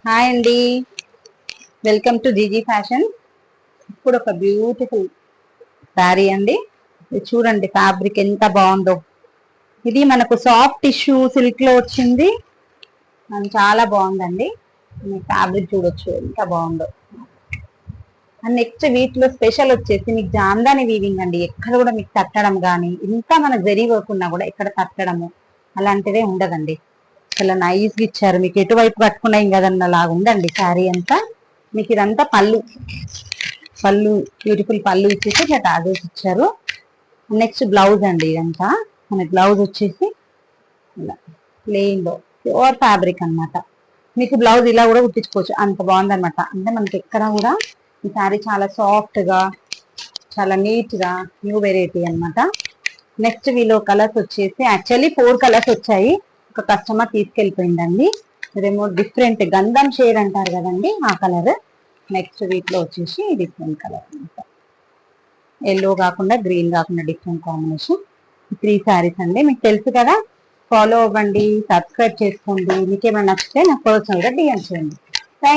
Hi అండి, welcome to GG fashion. ఇప్పుడు ఒక బ్యూటిఫుల్ శారీ అండి. ఇది చూడండి, ఫ్యాబ్రిక్ ఎంత బాగుందో. ఇది మనకు సాఫ్ట్ టిష్యూ సిల్క్ లో వచ్చింది. చాలా బాగుందండి. ఫ్యాబ్రిక్ చూడొచ్చు ఎంత బాగుందో. అండ్ నెక్స్ట్ వీటిలో స్పెషల్ వచ్చేసి మీకు జామ్దాని వీవింగ్ అండి. ఎక్కడ కూడా మీకు తట్టడం కానీ, ఇంకా మన జరీ వర్క్ ఉన్నా కూడా ఎక్కడ తట్టడము అలాంటిదే ఉండదండి. చాలా నైస్ గా ఇచ్చారు. మీకు ఎటువైపు కట్టుకున్నా ఇంకదన్న లాగా ఉందండి శారీ అంతా. మీకు ఇదంతా పళ్ళు పళ్ళు బ్యూటిఫుల్ పళ్ళు ఇచ్చేసి ఇట్లా టాజల్స్ ఇచ్చారు. నెక్స్ట్ బ్లౌజ్ అండి. ఇదంతా మన బ్లౌజ్ వచ్చేసి ఇలా ప్లెయిన్ లో ప్యూర్ ఫ్యాబ్రిక్ అన్నమాట. మీకు బ్లౌజ్ ఇలా కూడా కుట్టించుకోవచ్చు, అంత బాగుందన్నమాట. అంటే మనకి ఎక్కడ కూడా ఈ శారీ చాలా సాఫ్ట్ గా, చాలా నీట్ గా, న్యూ వెరైటీ అన్నమాట. నెక్స్ట్ వీలో కలర్స్ వచ్చేసి యాక్చువల్లీ 4 కలర్స్ వచ్చాయి. ఒక కస్టమర్ తీసుకెళ్ళిపోయిందండి. ఇదేమో డిఫరెంట్ గంధం షేడ్ అంటారు కదండి, ఆ కలర్. నెక్స్ట్ వీటిలో వచ్చేసి డిఫరెంట్ కలర్ అనమాట. ఎల్లో కాకుండా గ్రీన్ కాకుండా డిఫరెంట్ కాంబినేషన్. 3 శారీస్ అండి. మీకు తెలుసు కదా, ఫాలో అవ్వండి, సబ్స్క్రైబ్ చేసుకోండి. మీకు ఏమైనా నచ్చితే నాకు పర్సనల్ గా డిఎం చేయండి.